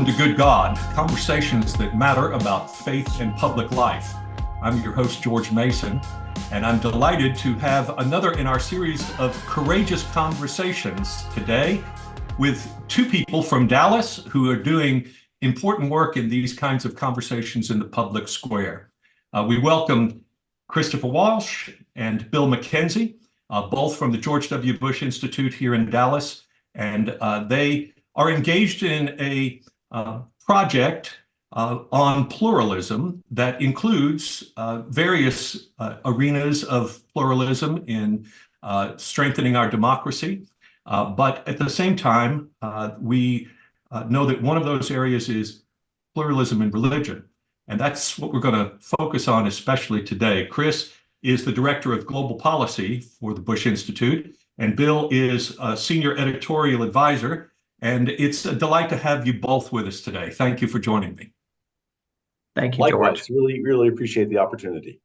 Welcome to Good God, conversations that matter about faith and public life. I'm your host, George Mason, and I'm delighted to have another in our series of courageous conversations today with two people from Dallas who are doing important work in these kinds of conversations in the public square. We welcome Christopher Walsh and Bill McKenzie, both from the George W. Bush Institute here in Dallas, and they are engaged in a project on pluralism that includes various arenas of pluralism in strengthening our democracy. But at the same time, we know that one of those areas is pluralism in religion. And that's what we're going to focus on, especially today. Chris is the director of global policy for the Bush Institute, and Bill is a senior editorial advisor. And it's a delight to have you both with us today. Thank you for joining me. Thank you, Likewise, George. really appreciate the opportunity.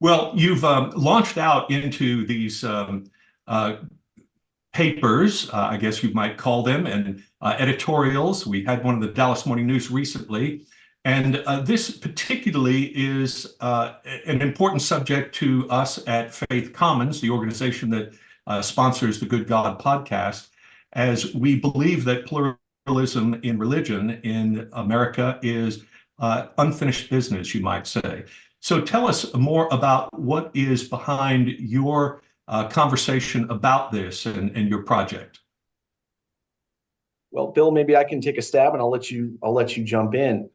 Well, you've launched out into these papers, I guess you might call them, and editorials. We had one in the Dallas Morning News recently. And this particularly is an important subject to us at Faith Commons, the organization that sponsors the Good God podcast, as we believe that pluralism in religion in America is unfinished business, you might say. So tell us more about what is behind your conversation about this and your project. Well, Bill, maybe I can take a stab and I'll let you jump in.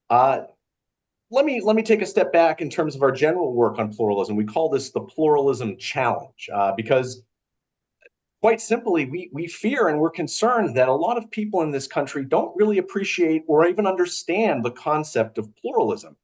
Let me take a step back in terms of our general work on pluralism. We call this the Pluralism Challenge because quite simply, we fear and we're concerned that a lot of people in this country don't really appreciate or even understand the concept of pluralism.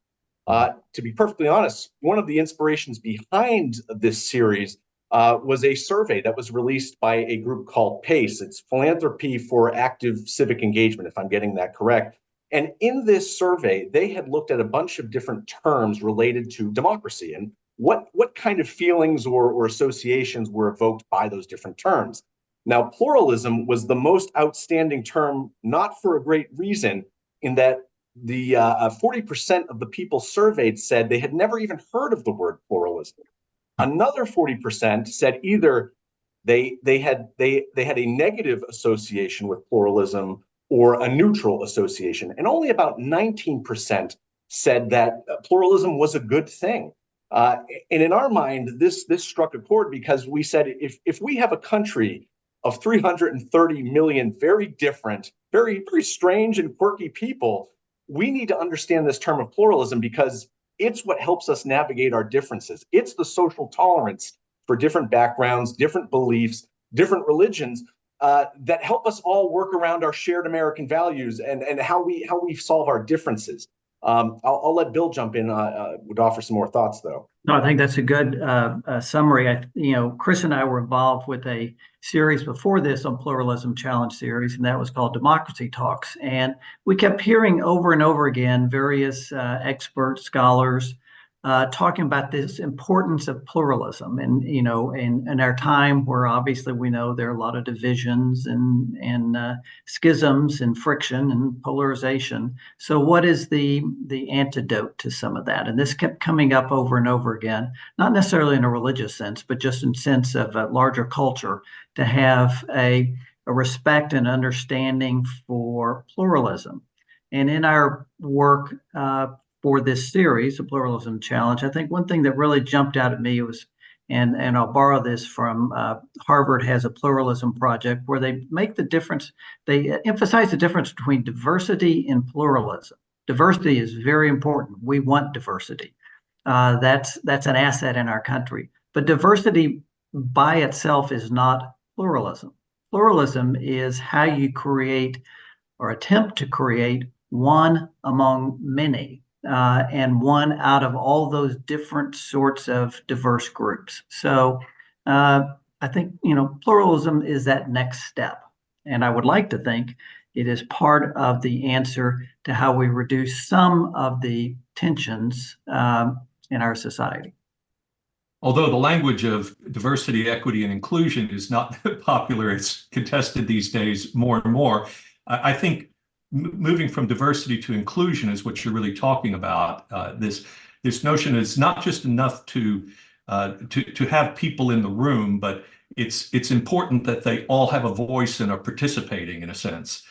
To be perfectly honest, one of the inspirations behind this series was a survey that was released by a group called PACE. It's Philanthropy for Active Civic Engagement, if I'm getting that correct. And in this survey, they had looked at a bunch of different terms related to democracy and what kind of feelings or associations were evoked by those different terms. Now, pluralism was the most outstanding term, not for a great reason, in that the 40% of the people surveyed said they had never even heard of the word pluralism. Another 40% said either they had a negative association with pluralism or a neutral association, and only about 19% said that pluralism was a good thing. And in our mind, this struck a chord because we said if we have a country of 330 million very different, very strange and quirky people, we need to understand this term of pluralism because it's what helps us navigate our differences. It's the social tolerance for different backgrounds, different beliefs, different religions that help us all work around our shared American values and how we solve our differences. I'll let Bill jump in, would offer some more thoughts, though. No, I think that's a good summary. Chris and I were involved with a series before this on Pluralism Challenge series, and that was called Democracy Talks. And we kept hearing over and over again various experts, scholars, talking about this importance of pluralism. And, in our time where obviously we know there are a lot of divisions and schisms and friction and polarization. So what is the antidote to some of that? And this kept coming up over and over again, not necessarily in a religious sense, but just in sense of a larger culture, to have a respect and understanding for pluralism. And in our work, for this series, the Pluralism Challenge, I think one thing that really jumped out at me was, and I'll borrow this from Harvard has a pluralism project where they make the difference, they emphasize the difference between diversity and pluralism. Diversity is very important. We want diversity. That's an asset in our country. But diversity by itself is not pluralism. Pluralism is how you create or attempt to create one among many. And one out of all those different sorts of diverse groups. So I think, pluralism is that next step. And I would like to think it is part of the answer to how we reduce some of the tensions in our society. Although the language of diversity, equity, and inclusion is not popular, it's contested these days more and more. I think moving from diversity to inclusion is what you're really talking about. This notion is not just enough to have people in the room, but it's important that they all have a voice and are participating in a sense,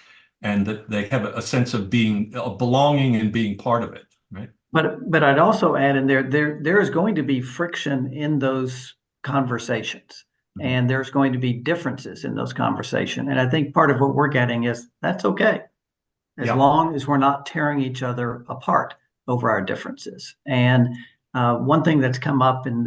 and that they have a sense of being of belonging and being part of it, right? But I'd also add in there is going to be friction in those conversations, and there's going to be differences in those conversations. And I think part of what we're getting is that's okay, as long as we're not tearing each other apart over our differences. And one thing that's come up in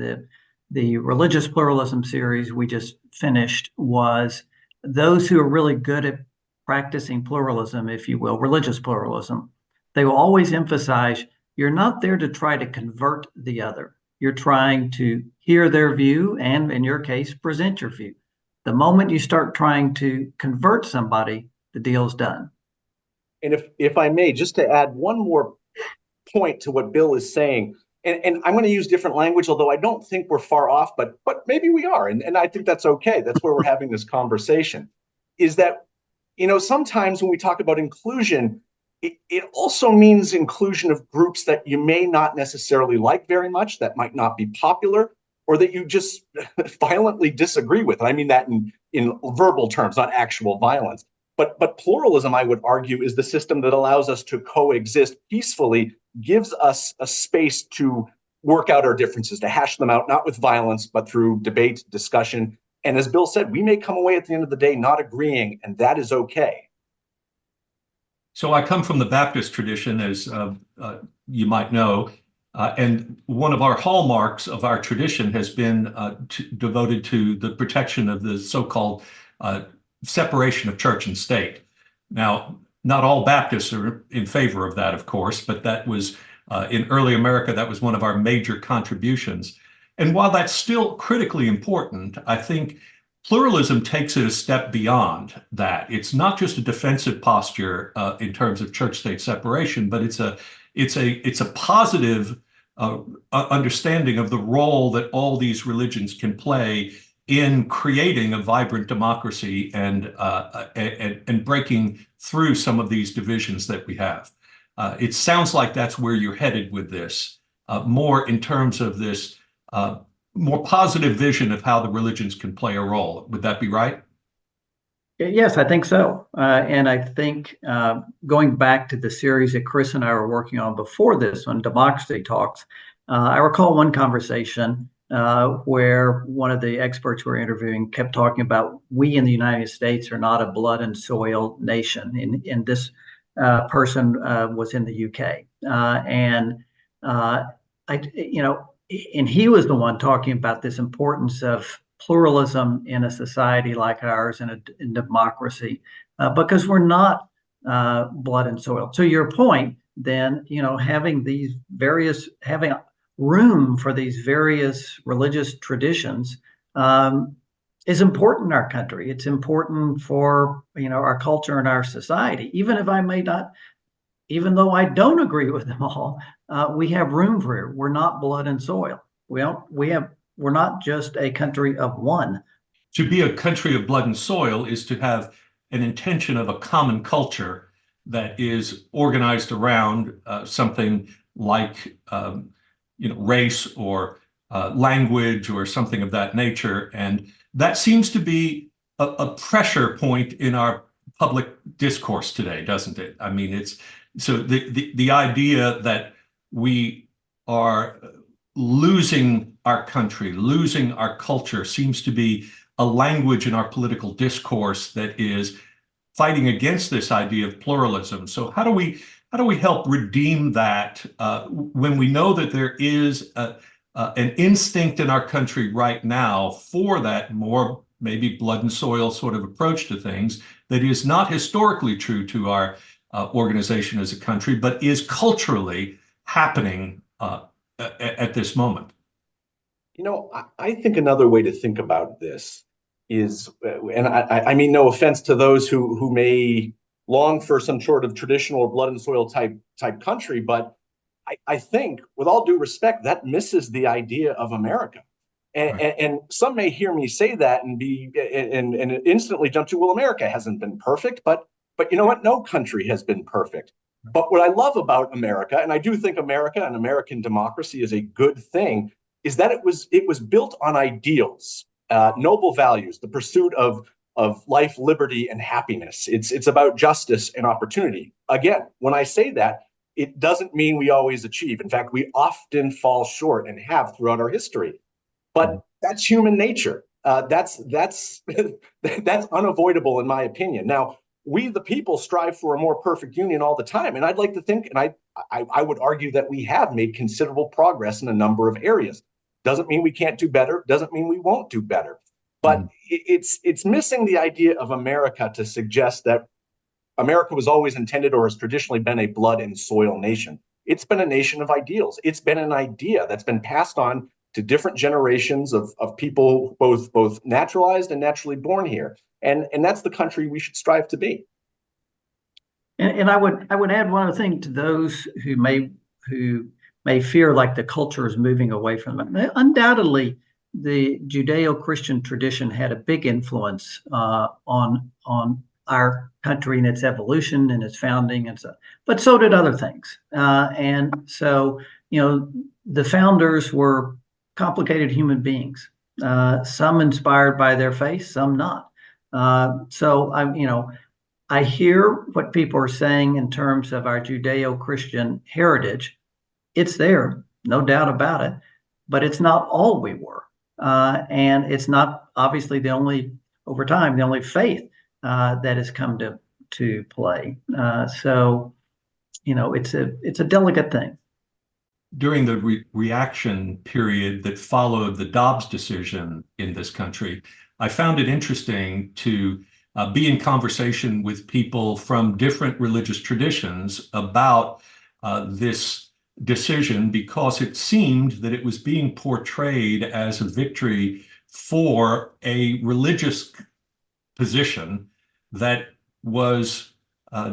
the religious pluralism series we just finished was those who are really good at practicing pluralism, if you will, religious pluralism, they will always emphasize you're not there to try to convert the other. You're trying to hear their view and, in your case, present your view. The moment you start trying to convert somebody, the deal's done. And if I may, just to add one more point to what Bill is saying, and I'm going to use different language, although I don't think we're far off, but maybe we are, and I think that's okay. That's where we're having this conversation, is that, sometimes when we talk about inclusion, it also means inclusion of groups that you may not necessarily like very much, that might not be popular, or that you just violently disagree with. And I mean that in verbal terms, not actual violence. But pluralism, I would argue, is the system that allows us to coexist peacefully, gives us a space to work out our differences, to hash them out, not with violence, but through debate, discussion. And as Bill said, we may come away at the end of the day not agreeing, and that is okay. So I come from the Baptist tradition, as you might know, and one of our hallmarks of our tradition has been devoted to the protection of the so-called separation of church and state. Now, not all Baptists are in favor of that, of course, but that was in early America, that was one of our major contributions. And while that's still critically important, I think pluralism takes it a step beyond that. It's not just a defensive posture in terms of church-state separation, but it's a positive understanding of the role that all these religions can play in creating a vibrant democracy and breaking through some of these divisions that we have. It sounds like that's where you're headed with this, more in terms of this more positive vision of how the religions can play a role. Would that be right? Yes, I think so. And I think going back to the series that Chris and I were working on before this one, Democracy Talks, I recall one conversation where one of the experts we were interviewing kept talking about we in the United States are not a blood and soil nation. And this person was in the UK. And he was the one talking about this importance of pluralism in a society like ours, in democracy, because we're not blood and soil. To your point, then, having room for these various religious traditions is important in our country. It's important for, our culture and our society, even though I don't agree with them all, we have room for it. We're not blood and soil. We're not just a country of one. To be a country of blood and soil is to have an intention of a common culture that is organized around something like, race or language or something of that nature. And that seems to be a pressure point in our public discourse today, doesn't it? I mean, so the idea that we are losing our country, losing our culture seems to be a language in our political discourse that is fighting against this idea of pluralism. So how do we help redeem that when we know that there is an instinct in our country right now for that more maybe blood and soil sort of approach to things that is not historically true to our organization as a country, but is culturally happening at this moment? I think another way to think about this is, and I mean no offense to those who may long for some sort of traditional blood and soil type country, but I think, with all due respect, that misses the idea of America. And some may hear me say that and instantly jump to, well, America hasn't been perfect, but But you know what? No country has been perfect. But what I love about America, and I do think America and American democracy is a good thing, is that it was built on ideals, noble values, the pursuit of life, liberty, and happiness. It's about justice and opportunity. Again, when I say that, it doesn't mean we always achieve. In fact, we often fall short and have throughout our history. But that's human nature. That's that's unavoidable in my opinion. Now, we the people strive for a more perfect union all the time, and I'd like to think, and I would argue that we have made considerable progress in a number of areas. Doesn't mean we can't do better. Doesn't mean we won't do better. But it's missing the idea of America to suggest that America was always intended or has traditionally been a blood and soil nation. It's been a nation of ideals. It's been an idea that's been passed on to different generations of people, both naturalized and naturally born here. And that's the country we should strive to be. And I would add one other thing to those who may fear like the culture is moving away from them. Undoubtedly, the Judeo-Christian tradition had a big influence on our country and its evolution and its founding, and so. But so did other things. And so, the founders were complicated human beings. Some inspired by their faith, some not. So I hear what people are saying in terms of our Judeo-Christian heritage. It's there, no doubt about it, but it's not all we were. And it's not obviously over time, the only faith that has come to play. So, it's a delicate thing. During the reaction period that followed the Dobbs decision in this country, I found it interesting to be in conversation with people from different religious traditions about this decision, because it seemed that it was being portrayed as a victory for a religious position that was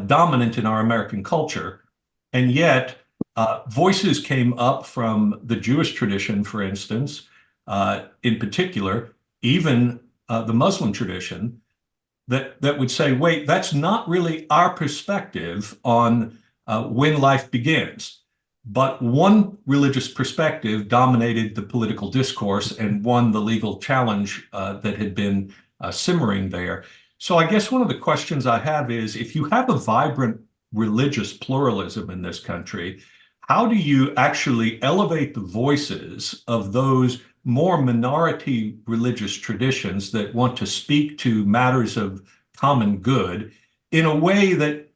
dominant in our American culture. And yet voices came up from the Jewish tradition, for instance, in particular, even the Muslim tradition, that would say, wait, that's not really our perspective on when life begins. But one religious perspective dominated the political discourse and won the legal challenge that had been simmering there. So I guess one of the questions I have is, if you have a vibrant religious pluralism in this country, how do you actually elevate the voices of those more minority religious traditions that want to speak to matters of common good in a way that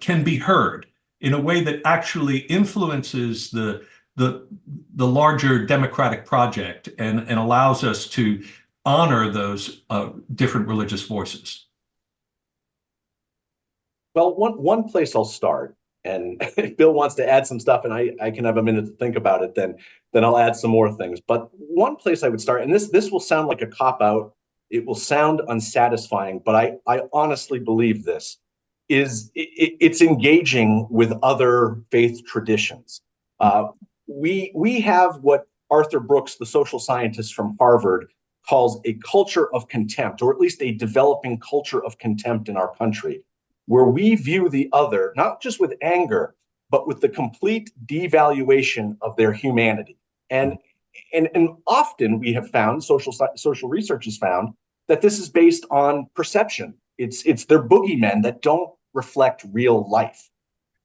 can be heard, in a way that actually influences the larger democratic project and allows us to honor those different religious voices? Well, one place I'll start, and if Bill wants to add some stuff and I can have a minute to think about it, then I'll add some more things. But one place I would start, and this will sound like a cop-out, it will sound unsatisfying, but I honestly believe this, is it's engaging with other faith traditions. We have what Arthur Brooks, the social scientist from Harvard, calls a culture of contempt, or at least a developing culture of contempt in our country, where we view the other, not just with anger, but with the complete devaluation of their humanity. And often we have found, social research has found, that this is based on perception. It's their boogeymen that don't reflect real life.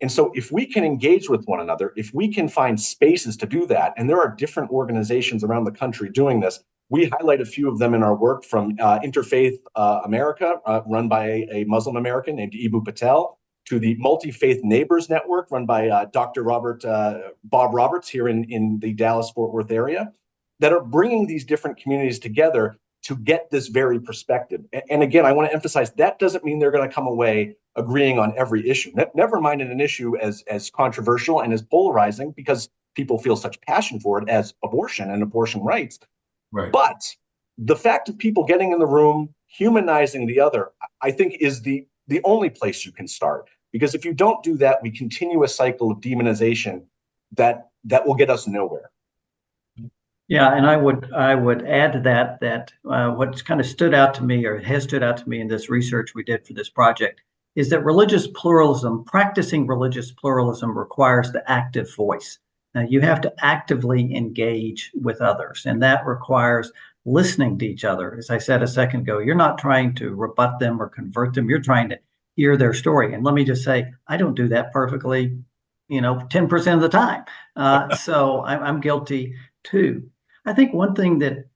And so if we can engage with one another, if we can find spaces to do that, and there are different organizations around the country doing this, we highlight a few of them in our work, from Interfaith America, run by a Muslim American named Ibu Patel, to the Multi-Faith Neighbors Network, run by Dr. Bob Roberts here in the Dallas-Fort Worth area, that are bringing these different communities together to get this very perspective. And again, I want to emphasize, that doesn't mean they're going to come away agreeing on every issue. Never mind in an issue as controversial and as polarizing, because people feel such passion for it, as abortion and abortion rights. Right. But the fact of people getting in the room, humanizing the other, I think is the only place you can start. Because if you don't do that, we continue a cycle of demonization that will get us nowhere. Yeah, and I would add to that what's kind of stood out to me, or has stood out to me in this research we did for this project, is that practicing religious pluralism requires the active voice. Now, you have to actively engage with others, and that requires listening to each other. As I said a second ago, you're not trying to rebut them or convert them. You're trying to hear their story. And let me just say, I don't do that perfectly, 10% of the time. So I'm guilty too. I think one thing that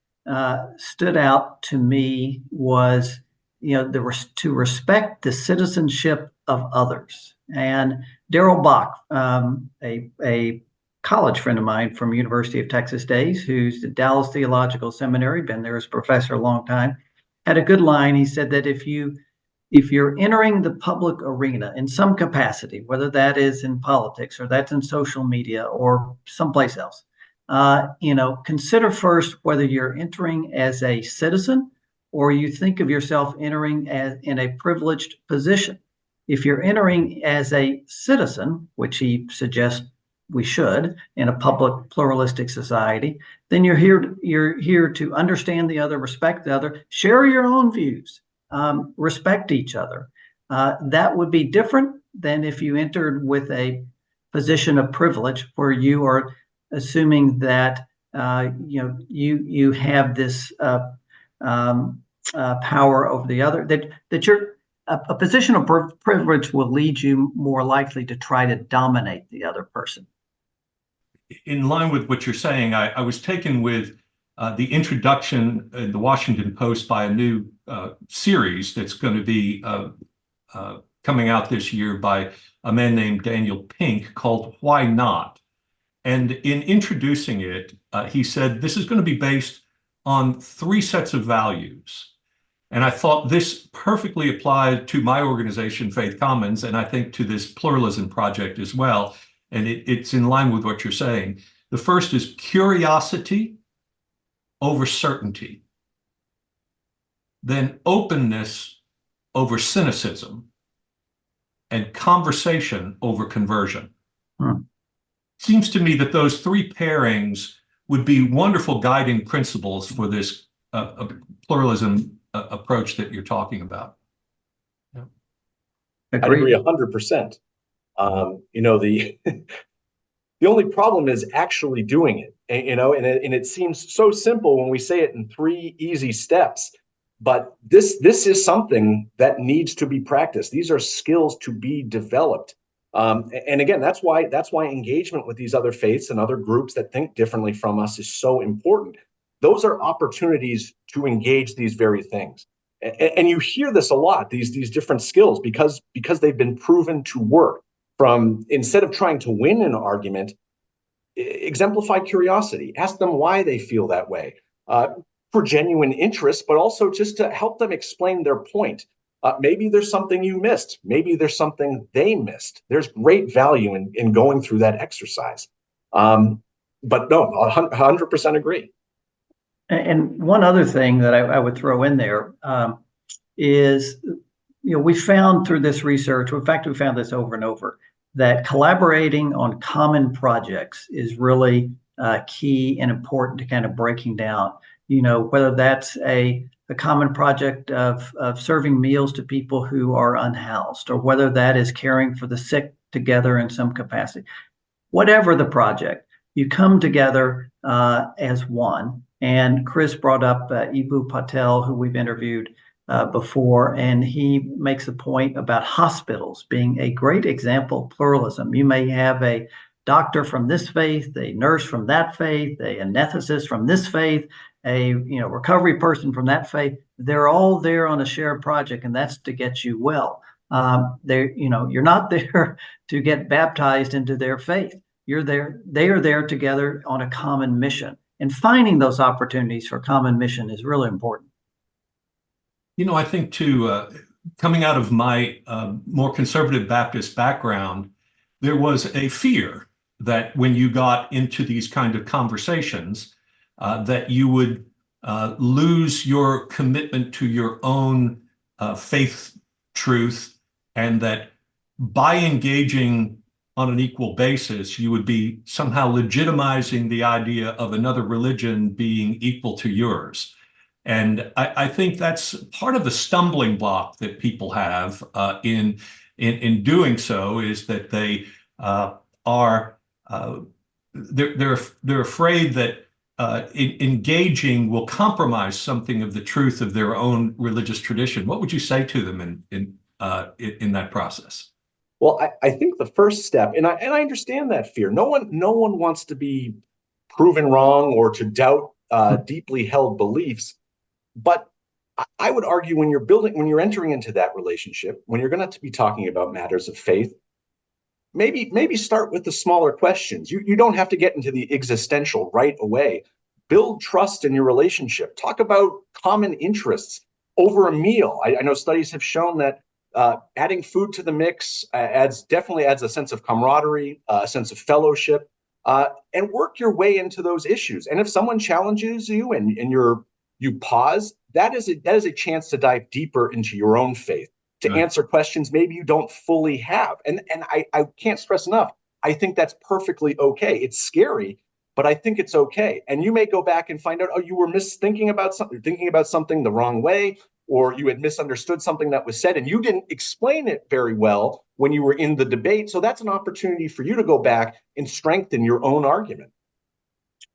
stood out to me was, to respect the citizenship of others. And Darrell Bach, a college friend of mine from University of Texas days, who's at Dallas Theological Seminary, been there as professor a long time, had a good line. He said that if you're entering the public arena in some capacity, whether that is in politics or that's in social media or someplace else, consider first whether you're entering as a citizen or you think of yourself entering as in a privileged position. If you're entering as a citizen, which he suggests we should in a public pluralistic society, then you're here to understand the other, respect the other, share your own views, respect each other. That would be different than if you entered with a position of privilege where you are assuming that you have this power over the other, that you're a position of privilege will lead you more likely to try to dominate the other person. In line with what you're saying, I was taken with the introduction in the Washington Post by a new series that's going to be coming out this year by a man named Daniel Pink called Why Not? And in introducing it, he said, this is going to be based on 3 sets of values. And I thought this perfectly applied to my organization, Faith Commons, and I think to this pluralism project as well. And it's in line with what you're saying. The first is curiosity over certainty. Then openness over cynicism. And conversation over conversion. Seems to me that those 3 pairings would be wonderful guiding principles for this pluralism approach that you're talking about. Yeah. I agree 100%. The only problem is actually doing it, and it seems so simple when we say it in 3 easy steps. But this is something that needs to be practiced. These are skills to be developed. And again, that's why engagement with these other faiths and other groups that think differently from us is so important. Those are opportunities to engage these very things. And you hear this a lot, these different skills, because they've been proven to work. From instead of trying to win an argument, exemplify curiosity, ask them why they feel that way. For genuine interest, but also just to help them explain their point. Maybe there's something you missed. Maybe there's something they missed. There's great value in going through that exercise. But no, 100% agree. And one other thing that I would throw in there is, we found through this research, in fact, we found this over and over, that collaborating on common projects is really key and important to kind of breaking down. Whether that's a common project of serving meals to people who are unhoused, or whether that is caring for the sick together in some capacity. Whatever the project, you come together as one. And Chris brought up Ibu Patel, who we've interviewed before, and he makes a point about hospitals being a great example of pluralism. You may have a doctor from this faith, a nurse from that faith, a anesthetist from this faith, a recovery person from that faith. They're all there on a shared project, and that's to get you well. You're not there to get baptized into their faith. You're there. They are there together on a common mission, and finding those opportunities for common mission is really important. I think too, coming out of my more conservative Baptist background, there was a fear that when you got into these kind of conversations, that you would lose your commitment to your own faith truth, and that by engaging on an equal basis, you would be somehow legitimizing the idea of another religion being equal to yours. And I think that's part of the stumbling block that people have in doing so, is that they are they're afraid that engaging will compromise something of the truth of their own religious tradition. What would you say to them in that process? Well, I think the first step, and I understand that fear. No one wants to be proven wrong or to doubt deeply held beliefs. But I would argue when you're entering into that relationship, when you're going to be talking about matters of faith, maybe start with the smaller questions. You don't have to get into the existential right away. Build trust in your relationship. Talk about common interests over a meal. I know studies have shown that adding food to the mix definitely adds a sense of camaraderie, a sense of fellowship, and work your way into those issues. And if someone challenges you and you pause, that is a chance to dive deeper into your own faith, to answer questions maybe you don't fully have. And I can't stress enough, I think that's perfectly okay. It's scary, but I think it's okay. And you may go back and find out, oh, you were thinking about something the wrong way, or you had misunderstood something that was said, and you didn't explain it very well when you were in the debate. So that's an opportunity for you to go back and strengthen your own argument.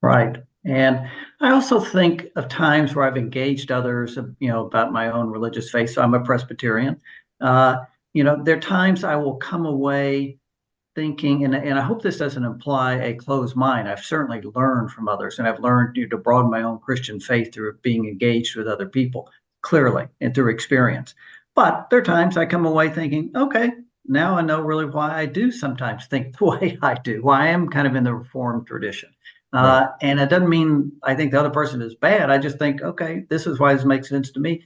Right. And I also think of times where I've engaged others, about my own religious faith. So I'm a Presbyterian. There are times I will come away thinking, and I hope this doesn't imply a closed mind. I've certainly learned from others, and I've learned to broaden my own Christian faith through being engaged with other people, clearly, and through experience. But there are times I come away thinking, okay, now I know really why I do sometimes think the way I do, why I am kind of in the Reformed tradition. Right. And it doesn't mean I think the other person is bad. I just think, okay, this is why this makes sense to me.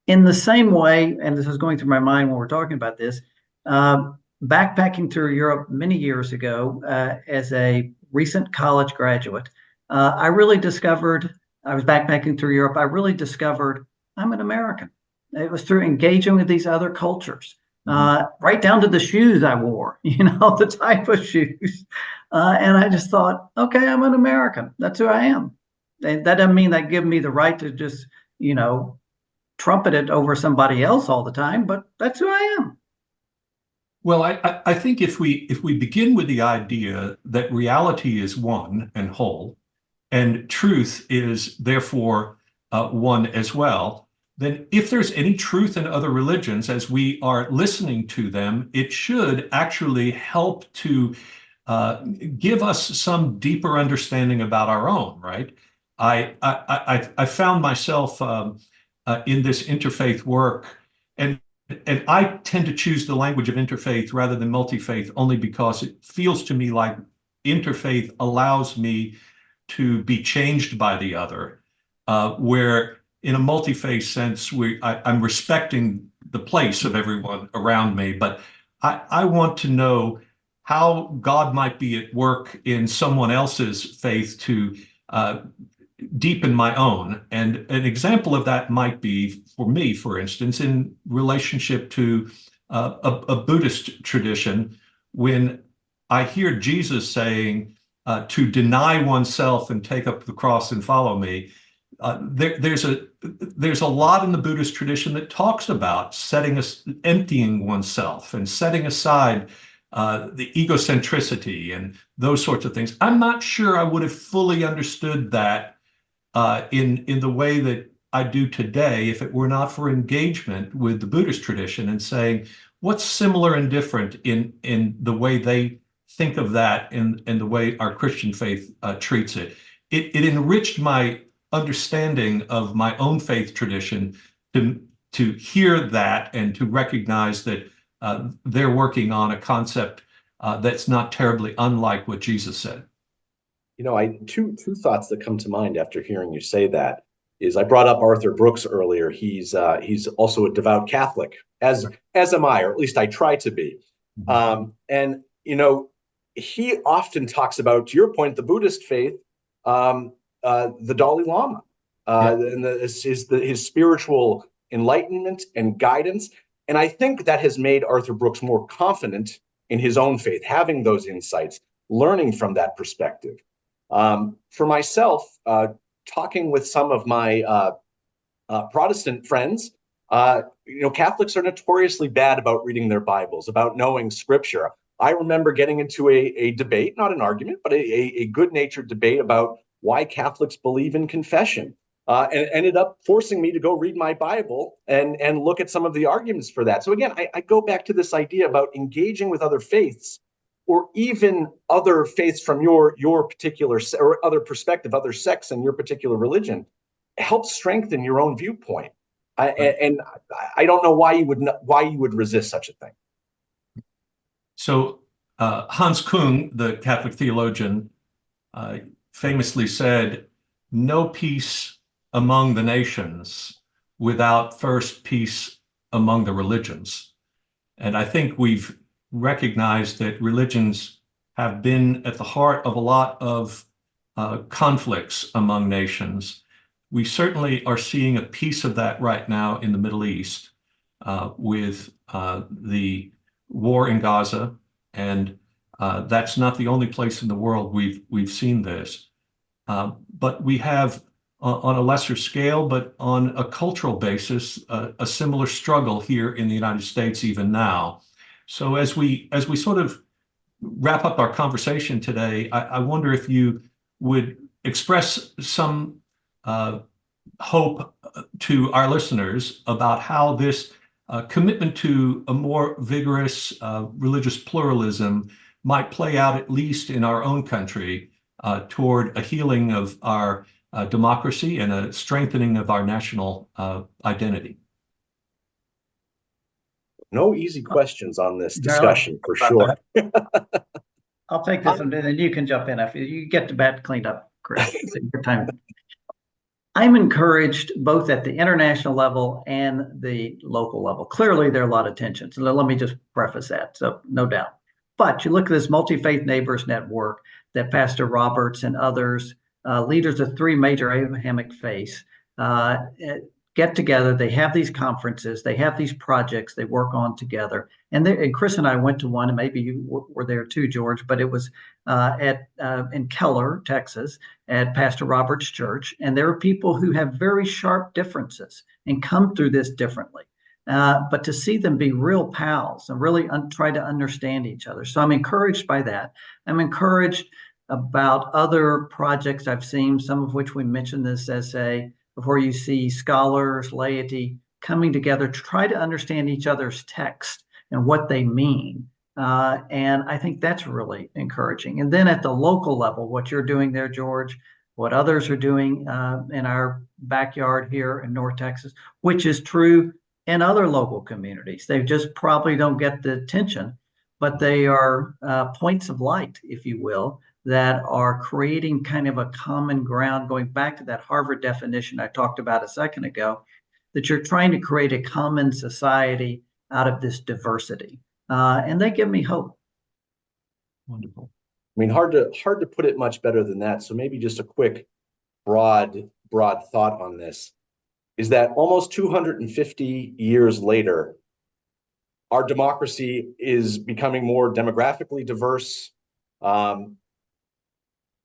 In the same way, and this is going through my mind when we're talking about this, backpacking through Europe many years ago as a recent college graduate, I really discovered, I was backpacking through Europe, I really discovered I'm an American. It was through engaging with these other cultures, right down to the shoes I wore, the type of shoes. And I just thought, okay, I'm an American. That's who I am. And that doesn't mean that give me the right to just, trumpet it over somebody else all the time, but that's who I am. Well, I think if we begin with the idea that reality is one and whole, and truth is therefore one as well, then if there's any truth in other religions, as we are listening to them, it should actually help to give us some deeper understanding about our own, right? I found myself in this interfaith work, and I tend to choose the language of interfaith rather than multi-faith only because it feels to me like interfaith allows me to be changed by the other, where in a multi-faith sense, I'm respecting the place of everyone around me, but I want to know how God might be at work in someone else's faith to deepen my own. And an example of that might be, for me, for instance, in relationship to a Buddhist tradition, when I hear Jesus saying to deny oneself and take up the cross and follow me. There's a lot in the Buddhist tradition that talks about emptying oneself and setting aside the egocentricity and those sorts of things. I'm not sure I would have fully understood that in the way that I do today if it were not for engagement with the Buddhist tradition and saying what's similar and different in the way they think of that and the way our Christian faith treats it. It enriched my understanding of my own faith tradition to hear that and to recognize that they're working on a concept that's not terribly unlike what Jesus said. Two thoughts that come to mind after hearing you say that is I brought up Arthur Brooks earlier. He's also a devout Catholic, as am I, or at least I try to be. And he often talks about, to your point, the Buddhist faith, the Dalai Lama, and his spiritual enlightenment and guidance. And I think that has made Arthur Brooks more confident in his own faith, having those insights, learning from that perspective. For myself, talking with some of my Protestant friends, Catholics are notoriously bad about reading their Bibles, about knowing Scripture. I remember getting into a debate, not an argument, but a good-natured debate about why Catholics believe in confession. And ended up forcing me to go read my Bible and look at some of the arguments for that. So again, I go back to this idea about engaging with other faiths, or even other faiths from your particular, or other perspective, other sects and your particular religion, helps strengthen your own viewpoint. And I don't know why you would resist such a thing. So Hans Kung, the Catholic theologian, famously said, "No peace among the nations without first peace among the religions." And I think we've recognized that religions have been at the heart of a lot of conflicts among nations. We certainly are seeing a piece of that right now in the Middle East with the war in Gaza, and that's not the only place in the world we've seen this. But we have, on a lesser scale, but on a cultural basis, a similar struggle here in the United States even now. So as we sort of wrap up our conversation today, I wonder if you would express some hope to our listeners about how this commitment to a more vigorous religious pluralism might play out, at least in our own country, toward a healing of our democracy and a strengthening of our national identity. No easy questions on this discussion, for sure. I'll take this one, and then you can jump in after you get the bat cleaned up, Chris. It's your time. I'm encouraged both at the international level and the local level. Clearly, there are a lot of tensions. So let me just preface that. So no doubt. But you look at this multi-faith neighbors network that Pastor Roberts and others, leaders of three major Abrahamic faiths, get together. They have these conferences. They have these projects they work on together. And Chris and I went to one, and maybe you were there too, George, but it was in Keller, Texas, at Pastor Roberts' church. And there are people who have very sharp differences and come through this differently. But to see them be real pals and really try to understand each other. So I'm encouraged by that. I'm encouraged about other projects I've seen, some of which we mentioned this essay, before you see scholars, laity coming together to try to understand each other's text and what they mean. And I think that's really encouraging. And then at the local level, what you're doing there, George, what others are doing in our backyard here in North Texas, which is true in other local communities. They just probably don't get the attention, but they are points of light, if you will, that are creating kind of a common ground, going back to that Harvard definition I talked about a second ago, that you're trying to create a common society out of this diversity. And they give me hope. Wonderful. I mean, hard to put it much better than that. So maybe just a quick, broad thought on this is that almost 250 years later, our democracy is becoming more demographically diverse,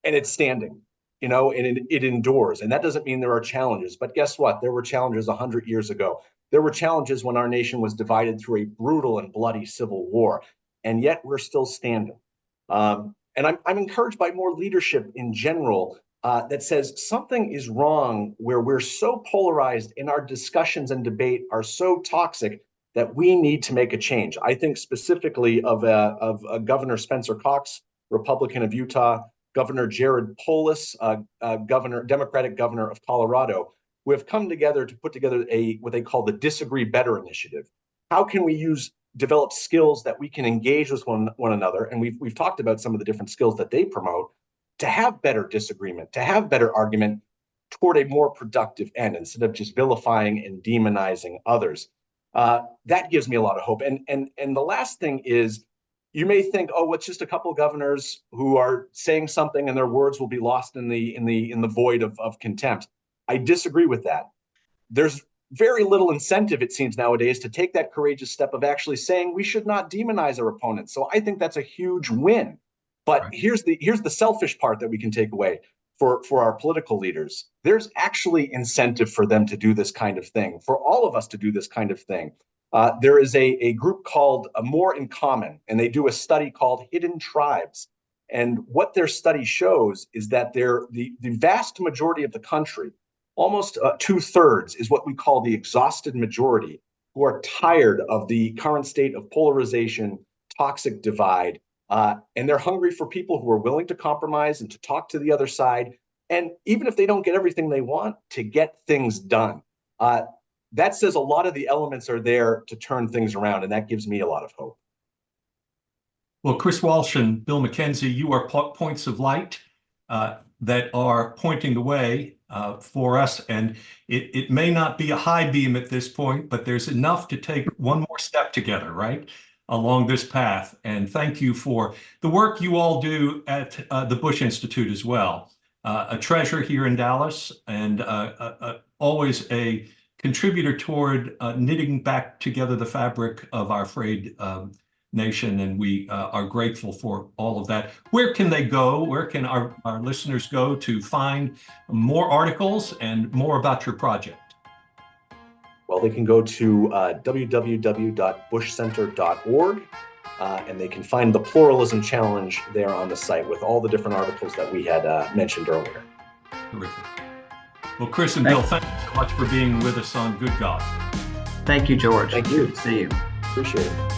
and it's standing, and it endures. And that doesn't mean there are challenges, but guess what? There were challenges 100 years ago. There were challenges when our nation was divided through a brutal and bloody civil war, and yet we're still standing. And I'm encouraged by more leadership in general that says something is wrong where we're so polarized in our discussions and debate are so toxic that we need to make a change. I think specifically of Governor Spencer Cox, Republican of Utah, Governor Jared Polis, Democratic governor of Colorado, who have come together to put together what they call the Disagree Better initiative. How can we develop skills that we can engage with one another? And we've talked about some of the different skills that they promote to have better disagreement, to have better argument toward a more productive end instead of just vilifying and demonizing others. That gives me a lot of hope. And the last thing is, you may think, oh, it's just a couple of governors who are saying something and their words will be lost in the void of contempt. I disagree with that. There's very little incentive, it seems nowadays, to take that courageous step of actually saying we should not demonize our opponents. So I think that's a huge win. But here's the selfish part that we can take away. for our political leaders, there's actually incentive for them to do this kind of thing, for all of us to do this kind of thing. There is a group called More in Common, and they do a study called Hidden Tribes. And what their study shows is that the vast majority of the country, almost 2/3, is what we call the exhausted majority, who are tired of the current state of polarization, toxic divide, and they're hungry for people who are willing to compromise and to talk to the other side. And even if they don't get everything they want, to get things done. That says a lot of the elements are there to turn things around, and that gives me a lot of hope. Well, Chris Walsh and Bill McKenzie, you are points of light that are pointing the way for us. And it may not be a high beam at this point, but there's enough to take one more step together, right, along this path. And thank you for the work you all do at the Bush Institute as well. A treasure here in Dallas, and always a contributor toward knitting back together the fabric of our frayed nation, and we are grateful for all of that. Where can they go? Where can our listeners go to find more articles and more about your project? Well, they can go to www.bushcenter.org, and they can find the Pluralism Challenge there on the site with all the different articles that we had mentioned earlier. Terrific. Well, Chris and Bill, thank you so much for being with us on Good God. Thank you, George. Thank you. Good to see you. Appreciate it.